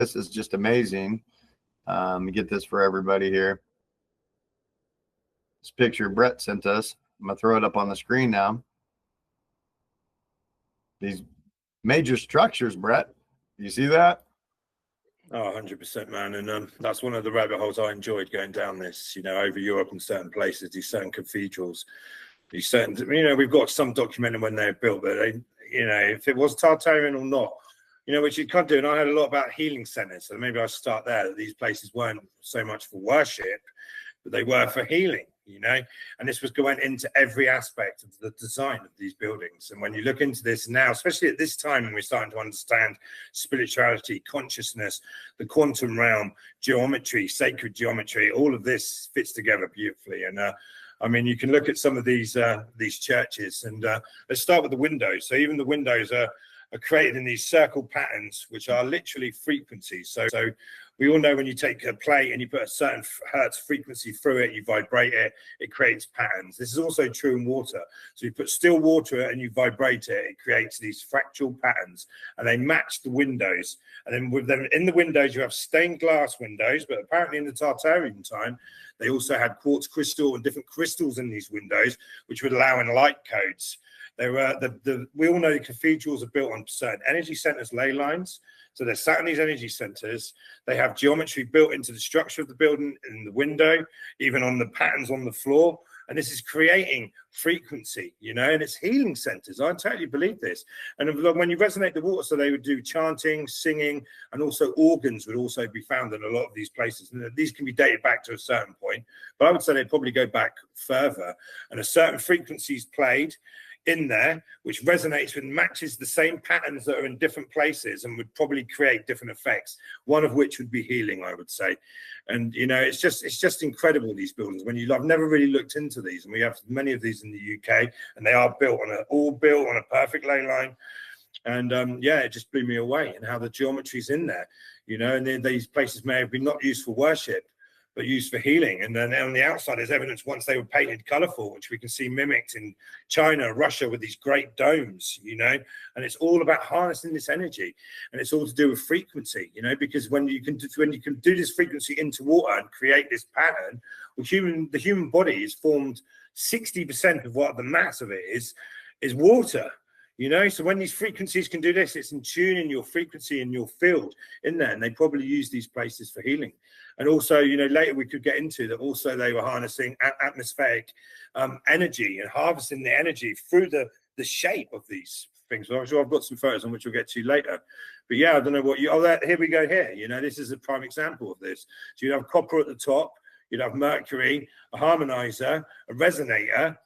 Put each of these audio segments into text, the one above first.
This is just amazing. Get this for everybody here. This picture Brett sent us. I'm gonna throw it up on the screen now. These major structures, Brett. You see that? Oh, 100%, man. And that's one of the rabbit holes I enjoyed going down this, over Europe and certain places, these certain cathedrals, these certain, we've got some documenting when they're built, but they, if it was Tartarian or not, which you can't do. And I heard a lot about healing centers. So maybe I'll start there, that these places weren't so much for worship, but they were for healing, and this was going into every aspect of the design of these buildings. And when you look into this now, especially at this time when we're starting to understand spirituality, consciousness, the quantum realm, geometry, sacred geometry, all of this fits together beautifully. And I mean, you can look at some of these churches, and let's start with the windows. So even the windows are created in these circle patterns, which are literally frequencies. So we all know when you take a plate and you put a certain hertz frequency through it, you vibrate it, it creates patterns. This is also true in water. So you put still water and you vibrate it, it creates these fractal patterns, and they match the windows. And then with them in the windows, you have stained glass windows, but apparently in the Tartarian time, they also had quartz crystal and different crystals in these windows, which would allow in light codes. They were we all know the cathedrals are built on certain energy centers, ley lines. So they're sat in these energy centers. They have geometry built into the structure of the building, in the window, even on the patterns on the floor. And this is creating frequency, and it's healing centers. I totally believe this. And when you resonate the water, so they would do chanting, singing, and also organs would also be found in a lot of these places. And these can be dated back to a certain point, but I would say they probably go back further. And a certain frequency is played in there, which resonates and matches the same patterns that are in different places and would probably create different effects, one of which would be healing, I would say. And it's just incredible, these buildings. I've never really looked into these, and we have many of these in the UK, and they are all built on a perfect ley line. And it just blew me away, and how the geometry's in there, and these places may have been not used for worship, but used for healing. And then on the outside, there's evidence once they were painted colorful, which we can see mimicked in China, Russia, with these great domes, and it's all about harnessing this energy. And it's all to do with frequency, because when you can do this frequency into water and create this pattern, the human body is formed 60% of what the mass of it is water. So when these frequencies can do this, it's in tune in your frequency in your field in there, and they probably use these places for healing. And also, later we could get into that. Also, they were harnessing atmospheric energy and harvesting the energy through the shape of these things. Well, I'm sure I've got some photos on which we'll get to later. But yeah, I don't know what here we go here. This is a prime example of this. So you'd have copper at the top, you'd have mercury, a harmonizer, a resonator,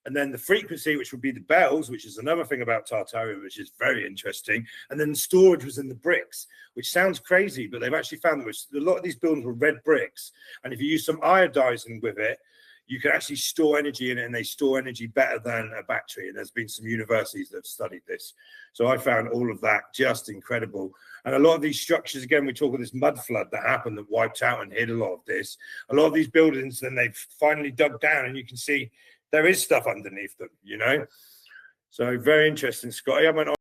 and then the frequency, which would be the bells, which is another thing about Tartaria, which is very interesting. And then storage was in the bricks, which sounds crazy, but they've actually found that a lot of these buildings were red bricks. And if you use some iodizing with it, you can actually store energy in it, and they store energy better than a battery. And there's been some universities that have studied this. So I found all of that just incredible. And a lot of these structures, again, we talk of this mud flood that happened that wiped out and hid a lot of this. A lot of these buildings, then they've finally dug down, and you can see there is stuff underneath them, So very interesting, Scotty. I went on